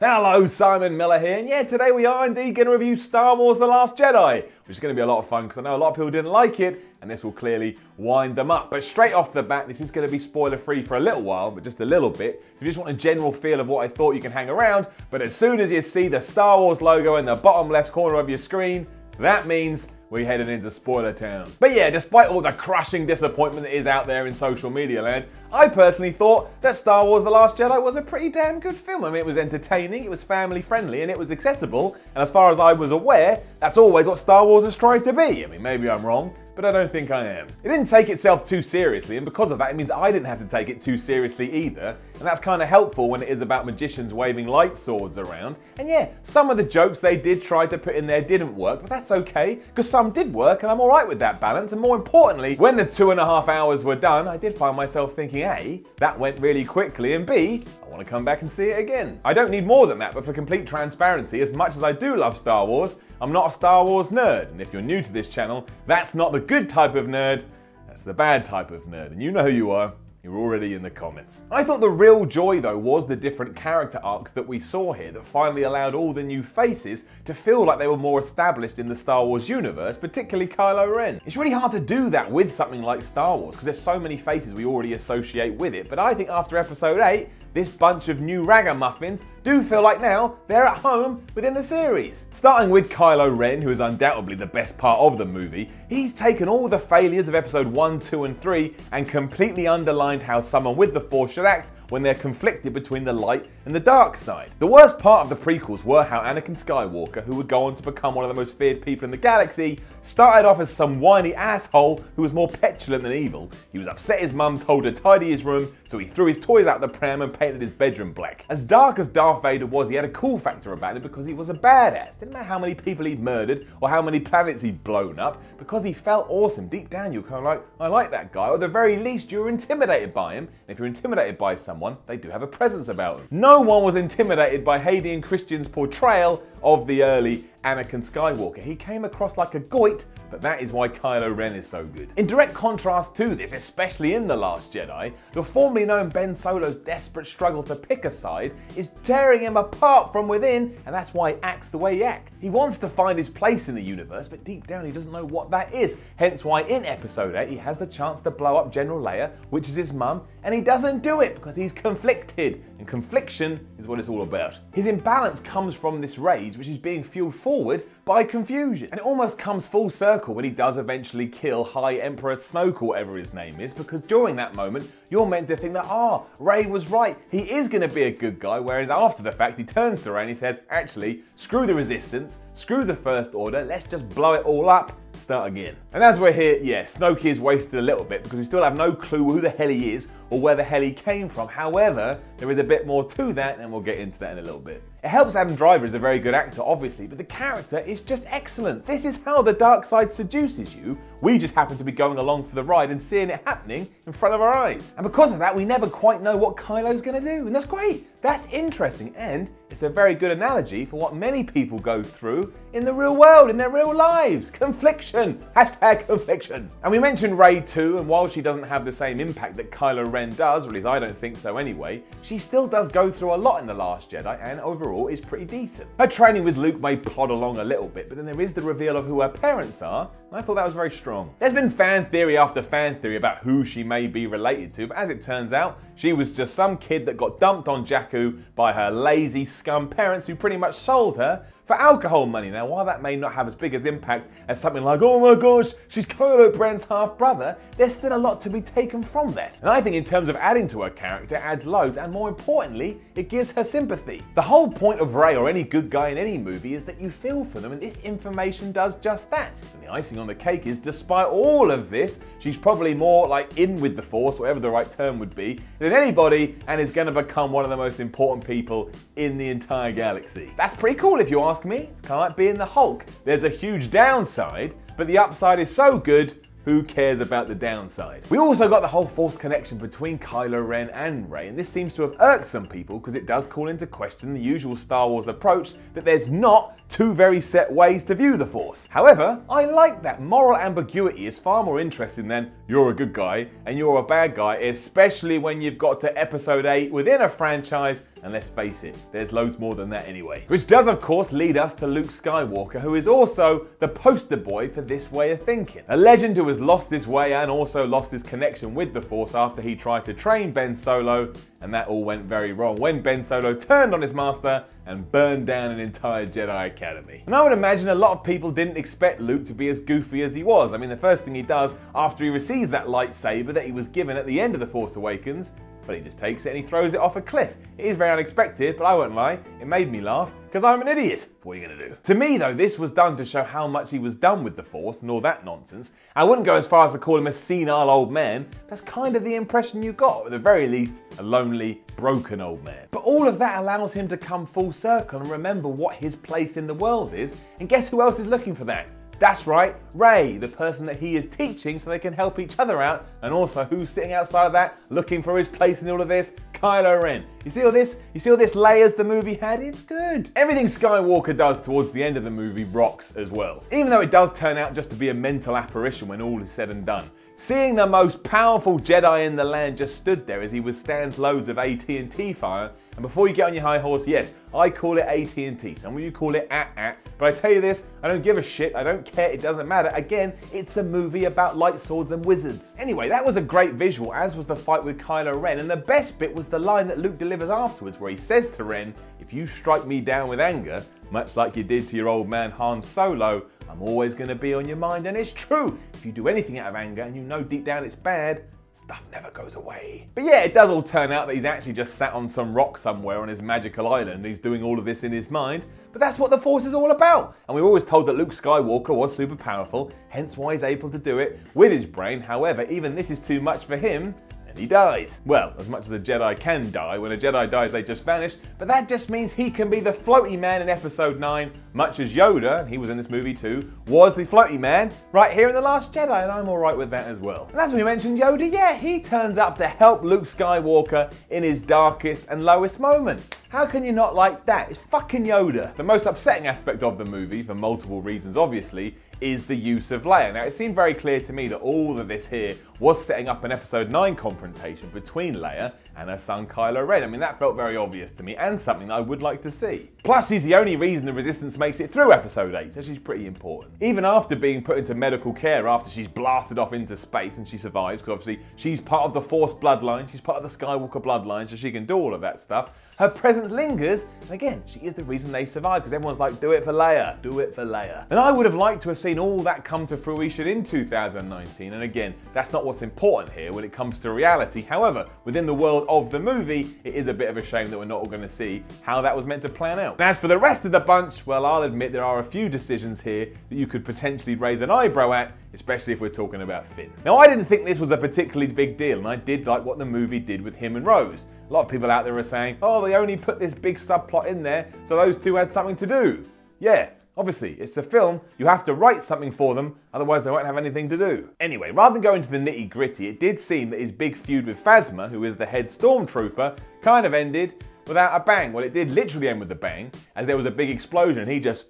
Hello, Simon Miller here, and yeah, today we are indeed going to review Star Wars The Last Jedi, which is going to be a lot of fun because I know a lot of people didn't like it, and this will clearly wind them up. But straight off the bat, this is going to be spoiler-free for a little while, but just a little bit. If you just want a general feel of what I thought, you can hang around, but as soon as you see the Star Wars logo in the bottom left corner of your screen, that means we're heading into spoiler town. But yeah, despite all the crushing disappointment that is out there in social media land, I personally thought that Star Wars The Last Jedi was a pretty damn good film. I mean, it was entertaining, it was family friendly, and it was accessible. And as far as I was aware, that's always what Star Wars has tried to be. I mean, maybe I'm wrong, but I don't think I am. It didn't take itself too seriously, and because of that, it means I didn't have to take it too seriously either. And that's kind of helpful when it is about magicians waving light swords around. And yeah, some of the jokes they did try to put in there didn't work, but that's okay, because some did work, and I'm alright with that balance. And more importantly, when the 2.5 hours were done, I did find myself thinking, A, that went really quickly, and B, I want to come back and see it again. I don't need more than that, but for complete transparency, as much as I do love Star Wars, I'm not a Star Wars nerd, and if you're new to this channel, that's not the good type of nerd, that's the bad type of nerd, and you know who you are. You're already in the comments. I thought the real joy though was the different character arcs that we saw here that finally allowed all the new faces to feel like they were more established in the Star Wars universe, particularly Kylo Ren. It's really hard to do that with something like Star Wars because there's so many faces we already associate with it, but I think after episode 8, this bunch of new ragamuffins do feel like now they're at home within the series. Starting with Kylo Ren, who is undoubtedly the best part of the movie, he's taken all the failures of episode 1, 2 and 3 and completely underlined how someone with the Force should act when they're conflicted between the light and the dark side. The worst part of the prequels were how Anakin Skywalker, who would go on to become one of the most feared people in the galaxy, started off as some whiny asshole who was more petulant than evil. He was upset his mum told her to tidy his room, so he threw his toys out the pram and painted his bedroom black. As dark as Darth Vader was, he had a cool factor about him because he was a badass. Didn't matter how many people he'd murdered or how many planets he'd blown up, because he felt awesome. Deep down, you're kind of like, I like that guy, or at the very least, you're intimidated by him. And if you're intimidated by someone, they do have a presence about them. No one was intimidated by Hayden Christensen's portrayal of the early Anakin Skywalker. He came across like a goit, but that is why Kylo Ren is so good. In direct contrast to this, especially in The Last Jedi, the formerly known Ben Solo's desperate struggle to pick a side is tearing him apart from within, and that's why he acts the way he acts. He wants to find his place in the universe, but deep down he doesn't know what that is. Hence why in episode 8 he has the chance to blow up General Leia, which is his mum, and he doesn't do it because he's conflicted, and confliction is what it's all about. His imbalance comes from this rage, which is being fueled forward by confusion. And it almost comes full circle when he does eventually kill High Emperor Snoke, or whatever his name is, because during that moment, you're meant to think that, Rey was right, he is going to be a good guy, whereas after the fact, he turns to Rey and he says, actually, screw the Resistance, screw the First Order, let's just blow it all up, start again. And as we're here, yeah, Snoke is wasted a little bit because we still have no clue who the hell he is or where the hell he came from. However, there is a bit more to that, and we'll get into that in a little bit. It helps Adam Driver is a very good actor, obviously, but the character is just excellent. This is how the dark side seduces you. We just happen to be going along for the ride and seeing it happening in front of our eyes. And because of that, we never quite know what Kylo's going to do, and that's great. That's interesting, and it's a very good analogy for what many people go through in the real world, in their real lives. Confliction. Hashtag confliction. And we mentioned Rey too, and while she doesn't have the same impact that Kylo Ren does, or at least I don't think so anyway, she still does go through a lot in The Last Jedi, and overall is pretty decent. Her training with Luke may plod along a little bit, but then there is the reveal of who her parents are, and I thought that was very strong. There's been fan theory after fan theory about who she may be related to, but as it turns out, she was just some kid that got dumped on Jakku by her lazy scum parents who pretty much sold her for alcohol money. Now, while that may not have as big an impact as something like, oh my gosh, she's Kylo Ren's half-brother, there's still a lot to be taken from that. And I think in terms of adding to her character, it adds loads, and more importantly, it gives her sympathy. The whole point of Rey, or any good guy in any movie, is that you feel for them, and this information does just that. And the icing on the cake is, despite all of this, she's probably more like in with the Force, whatever the right term would be, than anybody, and is going to become one of the most important people in the entire galaxy. That's pretty cool if you ask me. It's kind of like being the Hulk. There's a huge downside, but the upside is so good, who cares about the downside? We also got the whole Force connection between Kylo Ren and Rey, and this seems to have irked some people because it does call into question the usual Star Wars approach that there's not two very set ways to view the Force. However, I like that. Moral ambiguity is far more interesting than you're a good guy and you're a bad guy, especially when you've got to episode 8 within a franchise And let's face it, there's loads more than that anyway. Which does of course lead us to Luke Skywalker, who is also the poster boy for this way of thinking. A legend who has lost his way and also lost his connection with the Force after he tried to train Ben Solo, and that all went very wrong when Ben Solo turned on his master and burned down an entire Jedi Academy. And I would imagine a lot of people didn't expect Luke to be as goofy as he was. I mean, the first thing he does after he receives that lightsaber that he was given at the end of The Force Awakens, but he just takes it and he throws it off a cliff. It is very unexpected, but I won't lie, it made me laugh, because I'm an idiot. What are you going to do? To me though, this was done to show how much he was done with the Force and all that nonsense. I wouldn't go as far as to call him a senile old man. That's kind of the impression you got, or at the very least, a lonely, broken old man. But all of that allows him to come full circle and remember what his place in the world is, and guess who else is looking for that? That's right, Rey, the person that he is teaching so they can help each other out, and also who's sitting outside of that looking for his place in all of this? Kylo Ren. You see all this? You see all this layers the movie had? It's good. Everything Skywalker does towards the end of the movie rocks as well. Even though it does turn out just to be a mental apparition when all is said and done. Seeing the most powerful Jedi in the land just stood there as he withstands loads of AT&T fire, and before you get on your high horse, yes, I call it AT&T, some of you call it but I tell you this, I don't give a shit, I don't care, it doesn't matter. Again, it's a movie about light swords and wizards. Anyway, that was a great visual, as was the fight with Kylo Ren, and the best bit was the line that Luke delivers afterwards, where he says to Ren, "If you strike me down with anger, much like you did to your old man Han Solo, I'm always going to be on your mind." And it's true. If you do anything out of anger and you know deep down it's bad, stuff never goes away. But yeah, it does all turn out that he's actually just sat on some rock somewhere on his magical island. He's doing all of this in his mind. But that's what the Force is all about. And we were always told that Luke Skywalker was super powerful, hence why he's able to do it with his brain. However, even this is too much for him, and he dies. Well, as much as a Jedi can die, when a Jedi dies they just vanish, but that just means he can be the floaty man in episode 9, much as Yoda, and he was in this movie too, was the floaty man right here in The Last Jedi, and I'm alright with that as well. And as we mentioned, Yoda, yeah, he turns up to help Luke Skywalker in his darkest and lowest moment. How can you not like that? It's fucking Yoda. The most upsetting aspect of the movie, for multiple reasons obviously, is the use of Leia. Now, it seemed very clear to me that all of this here was setting up an episode 9 confrontation between Leia and her son Kylo Ren. I mean, that felt very obvious to me and something that I would like to see. Plus, she's the only reason the Resistance makes it through episode 8, so she's pretty important. Even after being put into medical care after she's blasted off into space and she survives, because obviously she's part of the Force bloodline, she's part of the Skywalker bloodline, so she can do all of that stuff. Her presence lingers, and again, she is the reason they survive, because everyone's like, do it for Leia, do it for Leia. And I would have liked to have seen all that come to fruition in 2019, and again, that's not what's important here when it comes to reality. However, within the world of the movie, it is a bit of a shame that we're not all going to see how that was meant to plan out. And as for the rest of the bunch, well, I'll admit there are a few decisions here that you could potentially raise an eyebrow at, especially if we're talking about Finn. Now, I didn't think this was a particularly big deal, and I did like what the movie did with him and Rose. A lot of people out there are saying, oh, they only put this big subplot in there so those two had something to do. Yeah, obviously, it's a film, you have to write something for them, otherwise they won't have anything to do. Anyway, rather than go into the nitty gritty, it did seem that his big feud with Phasma, who is the head stormtrooper, kind of ended without a bang. Well, it did literally end with a bang, as there was a big explosion and he just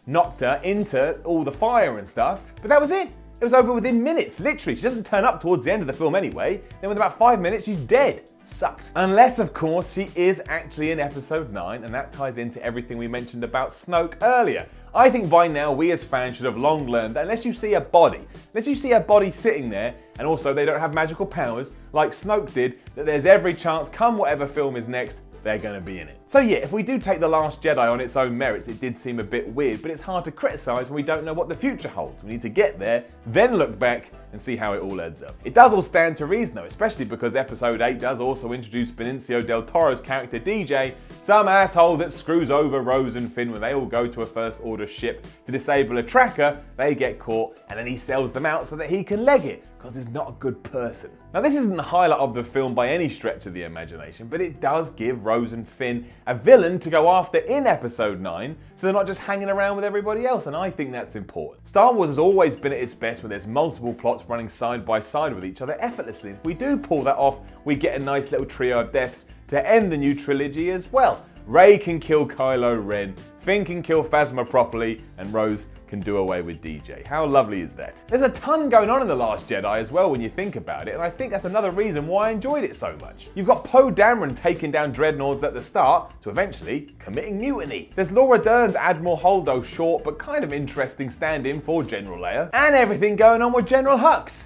knocked her into all the fire and stuff. But that was it. It was over within minutes, literally. She doesn't turn up towards the end of the film anyway. Then with about 5 minutes, she's dead. Sucked. Unless, of course, she is actually in episode 9, and that ties into everything we mentioned about Snoke earlier. I think by now we as fans should have long learned that unless you see a body sitting there, and also they don't have magical powers like Snoke did, that there's every chance, come whatever film is next, they're going to be in it. So yeah, if we do take The Last Jedi on its own merits, it did seem a bit weird, but it's hard to criticise when we don't know what the future holds. We need to get there, then look back and see how it all adds up. It does all stand to reason though, especially because episode 8 does also introduce Benicio del Toro's character DJ, some asshole that screws over Rose and Finn when they all go to a First Order ship to disable a tracker, they get caught, and then he sells them out so that he can leg it, because he's not a good person. Now this isn't the highlight of the film by any stretch of the imagination, but it does give Rose and Finn a villain to go after in episode 9, so they're not just hanging around with everybody else, and I think that's important. Star Wars has always been at its best when there's multiple plots running side by side with each other effortlessly. If we do pull that off, we get a nice little trio of deaths to end the new trilogy as well. Rey can kill Kylo Ren, Finn can kill Phasma properly, and Rose can do away with DJ. How lovely is that? There's a ton going on in The Last Jedi as well when you think about it, and I think that's another reason why I enjoyed it so much. You've got Poe Dameron taking down dreadnoughts at the start to eventually committing mutiny. There's Laura Dern's Admiral Holdo's short but kind of interesting stand-in for General Leia, and everything going on with General Hux.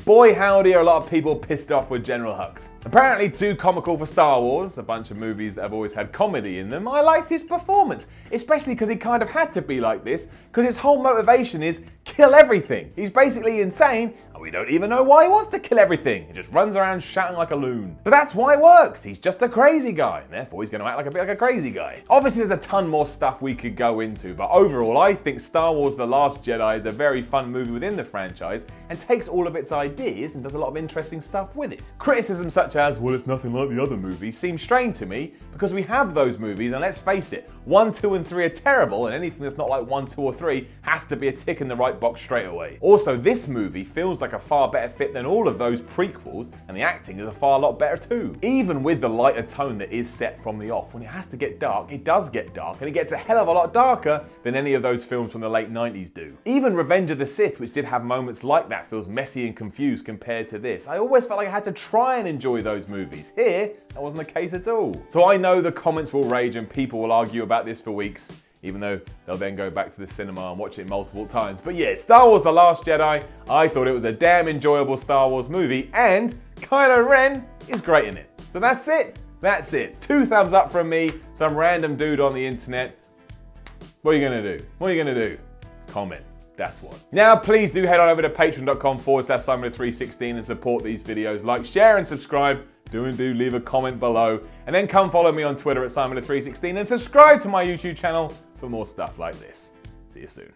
Boy howdy are a lot of people pissed off with General Hux. Apparently too comical for Star Wars, a bunch of movies that have always had comedy in them. I liked his performance, especially because he kind of had to be like this, because his whole motivation is kill everything. He's basically insane, and we don't even know why he wants to kill everything. He just runs around shouting like a loon. But that's why it works. He's just a crazy guy, and therefore he's going to act like a bit like a crazy guy. Obviously there's a ton more stuff we could go into, but overall I think Star Wars The Last Jedi is a very fun movie within the franchise, and takes all of its ideas and does a lot of interesting stuff with it. Criticisms such as, well, it's nothing like the other movies, seem strange to me, because we have those movies, and let's face it, 1, 2 and 3 are terrible, and anything that's not like 1, 2 or 3 has to be a tick in the right box straight away. Also, this movie feels like a far better fit than all of those prequels, and the acting is a far lot better too. Even with the lighter tone that is set from the off, when it has to get dark, it does get dark, and it gets a hell of a lot darker than any of those films from the late 90s do. Even Revenge of the Sith, which did have moments like that, feels messy and confused compared to this. I always felt like I had to try and enjoy those movies. Here, that wasn't the case at all. So I know the comments will rage and people will argue about this for weeks, even though they'll then go back to the cinema and watch it multiple times. But yeah, Star Wars The Last Jedi, I thought it was a damn enjoyable Star Wars movie, and Kylo Ren is great in it. So that's it. That's it. 2 thumbs up from me, some random dude on the internet. What are you gonna do? What are you gonna do? Comment. That's what. Now, please do head on over to patreon.com/Simon316 and support these videos. Like, share, and subscribe. Do leave a comment below. And then come follow me on Twitter at Simon316 and subscribe to my YouTube channel for more stuff like this. See you soon.